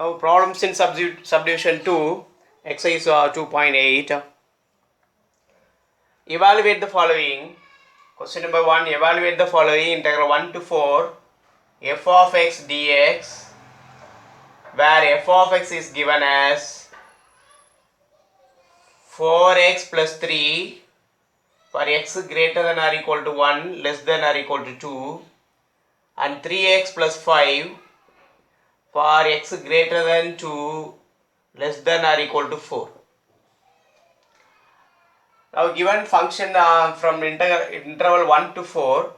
Now problems in subdivision 2, exercise 2.8. Evaluate the following. Question number 1, evaluate the following integral 1 to 4 f of x dx, where f of x is given as 4x plus 3 for x greater than or equal to 1, less than or equal to 2, and 3x plus 5 for x greater than 2, less than or equal to 4. Now given function from interval 1 to 4,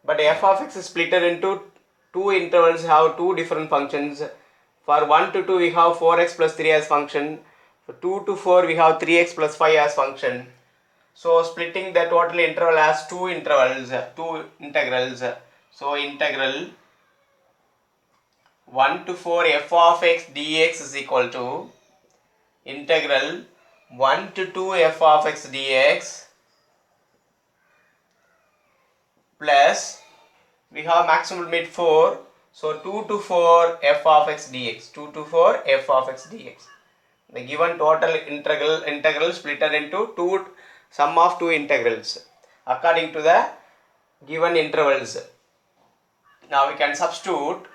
but f of x is split into two intervals, have two different functions. For 1 to 2 we have 4x plus 3 as function. For 2 to 4 we have 3x plus 5 as function. So splitting the total interval as two integrals. So integral 1 to 4 f of x dx is equal to integral 1 to 2 f of x dx plus we have maximum limit 4, so 2 to 4 f of x dx, 2 to 4 f of x dx. The given total integral split into sum of two integrals according to the given intervals. Now we can substitute.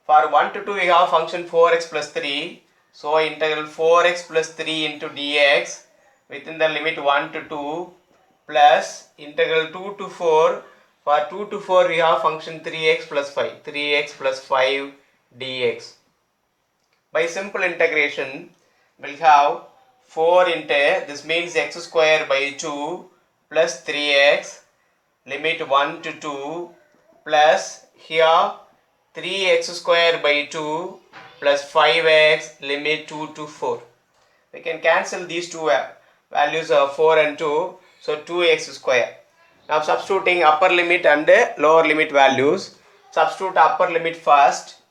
For 1 to 2 we have function 4x plus 3, so integral 4x plus 3 into dx within the limit 1 to 2 plus integral 2 to 4. For 2 to 4 we have function 3x plus 5, 3x plus 5 dx. By simple integration we'll have 4 into, this means x square by 2 plus 3x limit 1 to 2 plus here 3x square by 2 plus 5x limit 2 to 4. We can cancel these two values of 4 and 2, so 2x square. Now substituting upper limit and lower limit values. Substitute upper limit first.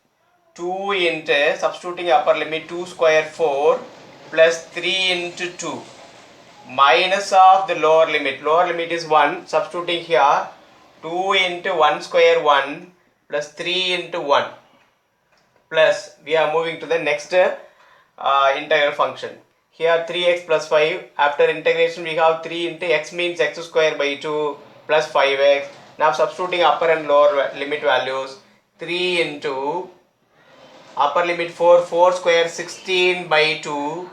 2 into, substituting upper limit 2 square 4 plus 3 into 2 minus of the lower limit. Lower limit is 1. Substituting here 2 into 1 square 1 plus 3 into 1 plus we are moving to the next integral function. Here 3x plus 5, after integration we have 3 into x means x square by 2 plus 5x. Now substituting upper and lower limit values. 3 into upper limit 4, 4 square 16 by 2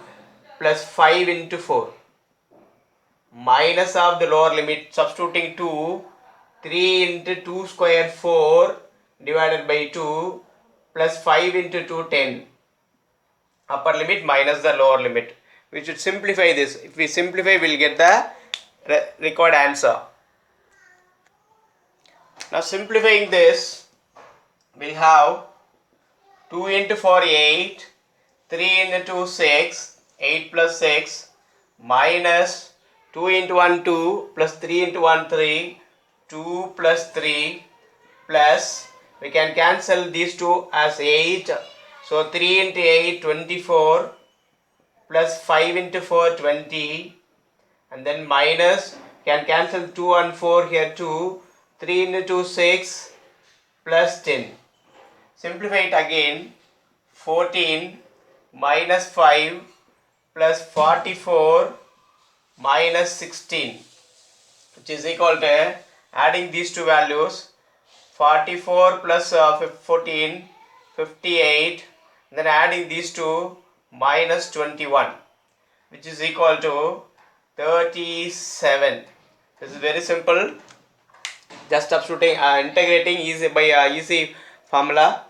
plus 5 into 4 minus of the lower limit, substituting 2, 3 into 2 square 4 divided by 2 plus 5 into 2, 10. Upper limit minus the lower limit. We should simplify this. If we simplify, we will get the required answer. Now simplifying this, we will have 2 into 4, 8, 3 into 2, 6, 8 plus 6 minus 2 into 1, 2 plus 3 into 1, 3, 2 plus 3 plus we can cancel these two as 8. So 3 into 8, 24 plus 5 into 4, 20, and then minus, can cancel 2 and 4 here 2, 3 into 2, 6 plus 10. Simplify it again. 14 minus 5 plus 44 minus 16, which is equal to, adding these two values, 44 plus 14, 58, then adding these two minus 21, which is equal to 37. This is very simple. Just substituting, integrating easy by easy formula.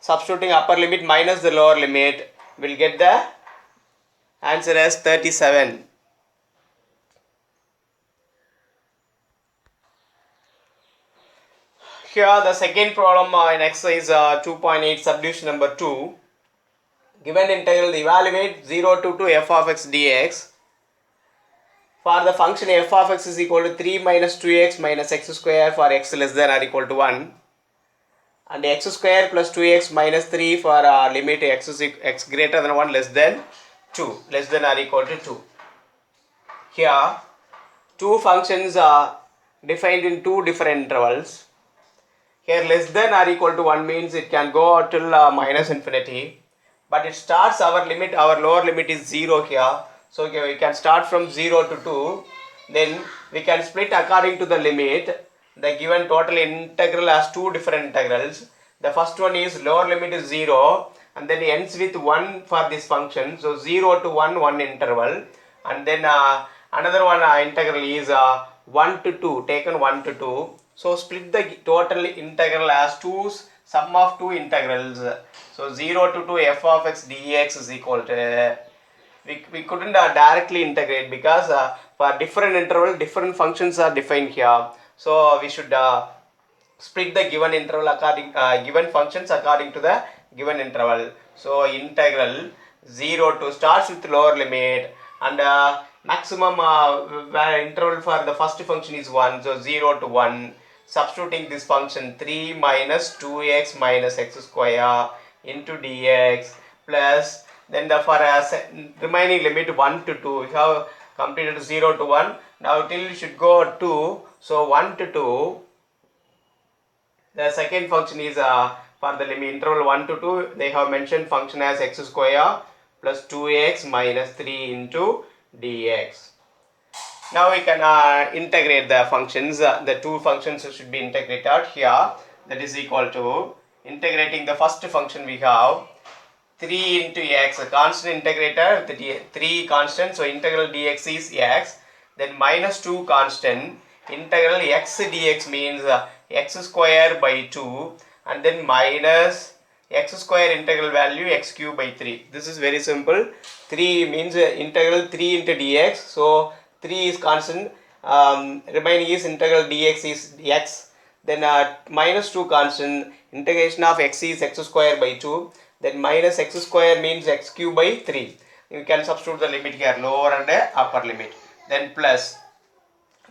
Substituting upper limit minus the lower limit, will get the answer as 37. Here the second problem in exercise 2.8 subdivision number 2. Given integral, evaluate 0 to 2 f of x dx. For the function f of x is equal to 3 minus 2x minus x square for x less than or equal to 1, and x square plus 2x minus 3 for limit x greater than 1 less than 2, less than or equal to 2. Here two functions are defined in two different intervals. Here less than or equal to 1 means it can go till minus infinity. but it starts our lower limit is 0 here. So okay, we can start from 0 to 2. Then we can split according to the limit. The given total integral has two different integrals. The first one is lower limit is 0 and then ends with 1 for this function. So 0 to 1 interval, and then another one integral is 1 to 2, taken 1 to 2. So split the total integral as sum of two integrals. So 0 to 2 f of x dx is equal to, we couldn't directly integrate because for different interval different functions are defined here. So we should split the given interval given functions according to the given interval. So integral 0 to starts with lower limit, and maximum interval for the first function is 1. So 0 to 1. Substituting this function 3 minus 2x minus x square into dx plus then the for remaining limit 1 to 2. We have completed 0 to 1. Now till you should go 2. So 1 to 2. The second function is for the limit interval 1 to 2, they have mentioned function as x square plus 2x minus 3 into dx. Now we can integrate the functions. The two functions should be integrated here. That is equal to, integrating the first function we have 3 into x, a constant integrator, the 3 constant, so integral dx is x, then minus 2 constant, integral x dx means x square by 2, and then minus x square integral value x cube by 3. This is very simple. 3 means integral 3 into dx, so 3 is constant, remaining is integral dx is x, then minus 2 constant, integration of x is x square by 2, then minus x square means x cube by 3. You can substitute the limit here, lower and upper limit. Then plus,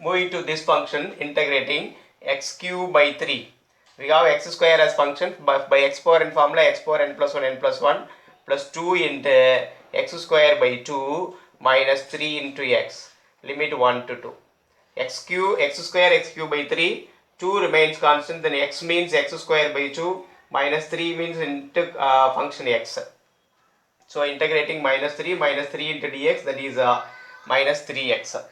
moving to this function, integrating x cube by 3. We have x square as function by x power n formula, x power n plus 1 plus 2 into x square by 2 minus 3 into x, limit 1 to 2. X square x cube by 3, 2 remains constant, then x means x square by 2 minus 3 means into function x. So integrating minus 3 into dx, that is minus 3x.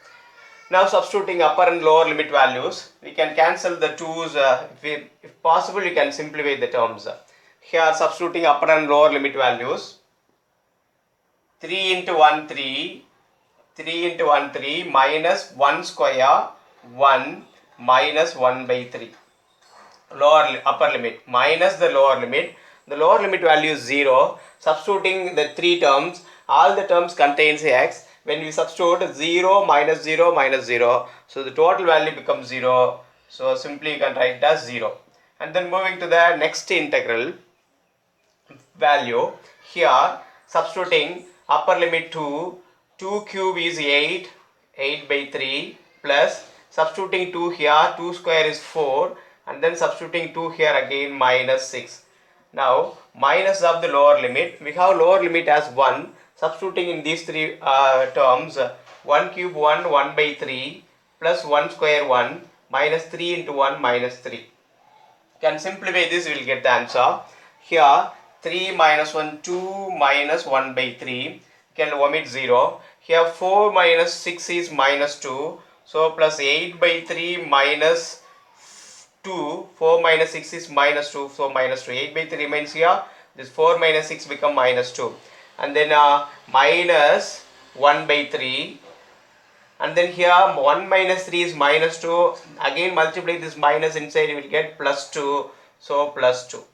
Now substituting upper and lower limit values, we can cancel the 2's. If possible, you can simplify the terms. Here substituting upper and lower limit values, 3 into 1 3, 3 into 1 3 minus 1 square 1 minus 1 by 3. Upper limit minus the lower limit. The lower limit value is 0. Substituting the 3 terms, all the terms contains x. When we substitute 0 minus 0 minus 0, so the total value becomes 0. So simply you can write it as 0. And then moving to the next integral value, here substituting upper limit 2 cube is 8 by 3 plus substituting 2 here, 2 square is 4, and then substituting 2 here again minus 6. Now minus of the lower limit, we have lower limit as 1. Substituting in these three terms, 1 cube 1 by 3 plus 1 square 1 minus 3 into 1 minus 3. Can simplify this, we will get the answer. Here 3 minus 1 2 minus 1 by 3, can omit 0. Here 4 minus 6 is minus 2, so plus 8 by 3 minus 2, 4 minus 6 is minus 2, so minus 2, 8 by 3 remains here, this 4 minus 6 become minus 2, and then minus 1 by 3, and then here 1 minus 3 is minus 2, again multiply this minus inside, you will get plus 2, so plus 2.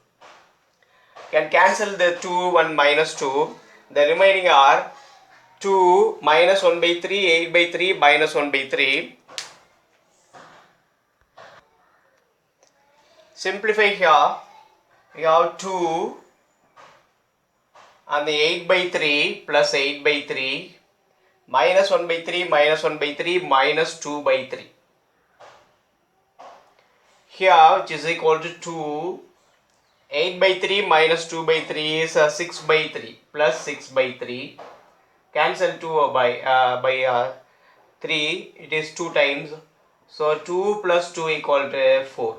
Can cancel the 2 1 minus 2, the remaining are 2 minus 1 by 3, 8 by 3 minus 1 by 3. Simplify here, we have 2 and the 8 by 3 plus 8 by 3 minus 1 by 3 minus 1 by 3 minus 2 by 3. Here which is equal to 2, 8 by 3 minus 2 by 3 is 6 by 3 plus 6 by 3. Cancel 2 by 3, it is 2 times. So 2 plus 2 equal to 4.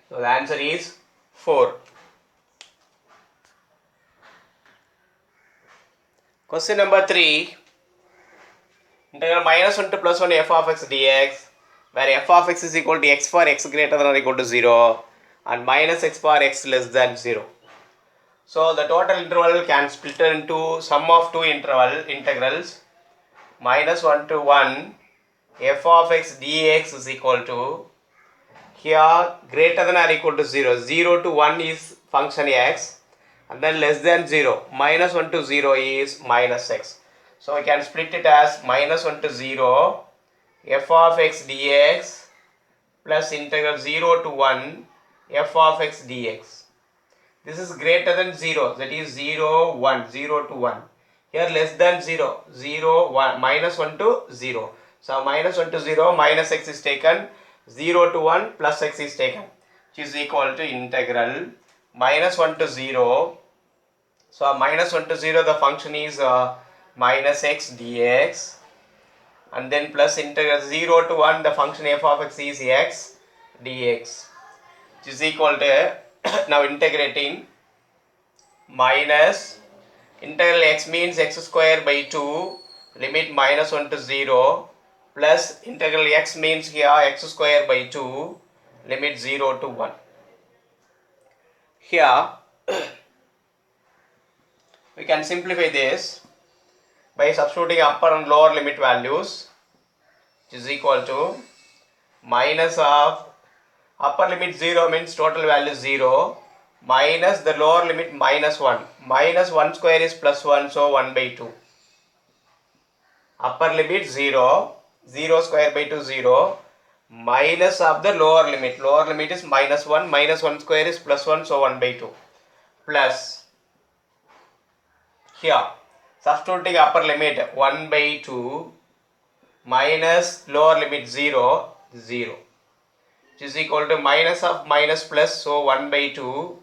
So the answer is 4. Question number 3. Integral minus 1 to plus 1 f of x dx, where f of x is equal to x for x greater than or equal to 0 and minus x for x less than 0. So the total interval can split into sum of two integrals. Minus 1 to 1 f of x dx is equal to, here greater than or equal to 0. 0 to 1 is function x, and then less than 0. Minus 1 to 0 is minus x. So we can split it as minus 1 to 0 f of x dx plus integral 0 to 1 f of x dx. This is greater than 0, that is 0, 1, 0 to 1. Here less than 0, 0, 1, minus 1 to 0. So minus 1 to 0, minus x is taken, 0 to 1 plus x is taken, which is equal to integral minus 1 to 0. So minus 1 to 0, the function is minus x dx, and then plus integral 0 to 1, the function f of x is x dx, which is equal to now integrating minus integral x means x square by 2 limit minus 1 to 0 plus integral x means here x square by 2 limit 0 to 1. Here we can simplify this by substituting upper and lower limit values, which is equal to minus of upper limit 0 means total value 0 minus the lower limit minus 1. Minus 1 square is plus 1, so 1 by 2. Upper limit 0, 0 square by 2 0, minus of the lower limit is minus 1, minus 1 square is plus 1, so 1 by 2, plus here substituting upper limit 1 by 2 minus lower limit 0, 0, which is equal to minus of minus plus, so 1 by 2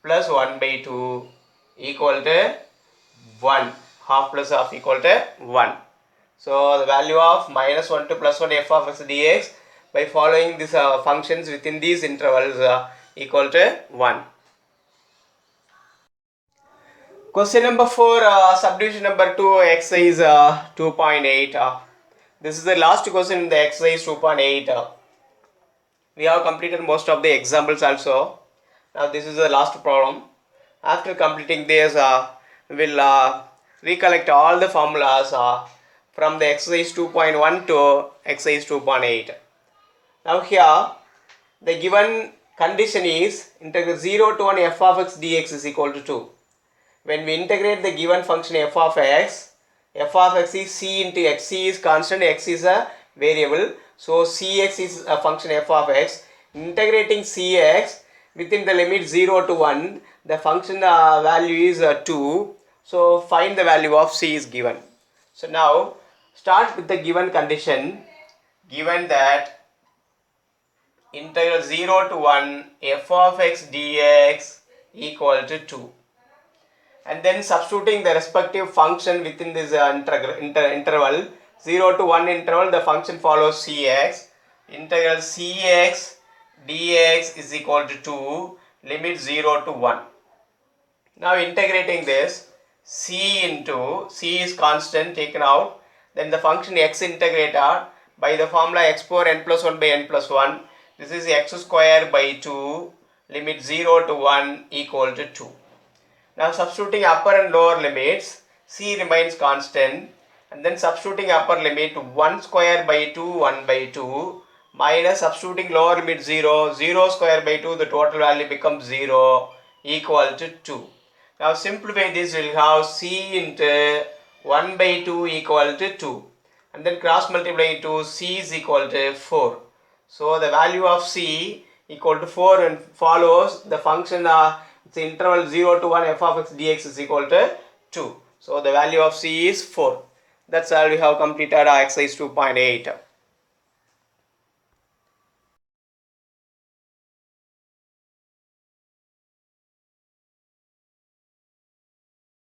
plus 1 by 2 equal to 1. Half plus half equal to 1. So the value of minus 1 to plus 1 f of x dx by following these functions within these intervals equal to 1. Question number 4, subdivision number 2, exercise 2.8. This is the last question in the exercise 2.8. We have completed most of the examples also. Now this is the last problem. After completing this, we will recollect all the formulas from the exercise 2.1 to exercise 2.8. Now here the given condition is integral 0 to 1 f of x dx is equal to 2. When we integrate the given function f of x is c into x. C is constant, x is a variable. So cx is a function f of x. Integrating cx within the limit 0 to 1, the function value is 2. So find the value of c is given. So now start with the given condition. Given that integral 0 to 1 f of x dx equal to 2. And then substituting the respective function within this interval 0 to 1 interval, the function follows cx. Integral cx dx is equal to 2, limit 0 to 1. Now integrating this, c into, c is constant taken out, then the function x integrated by the formula x power n plus 1 by n plus 1. This is x square by 2, limit 0 to 1 equal to 2. Now substituting upper and lower limits, c remains constant, and then substituting upper limit 1 square by 2, 1 by 2, minus substituting lower limit 0, 0 square by 2, the total value becomes 0 equal to 2. Now simplify this, we will have c into 1 by 2 equal to 2, and then cross multiply into c is equal to 4. So the value of c equal to 4 and follows the function it's interval 0 to 1 f of x dx is equal to 2. So the value of c is 4. That's all, we have completed our exercise 2.8.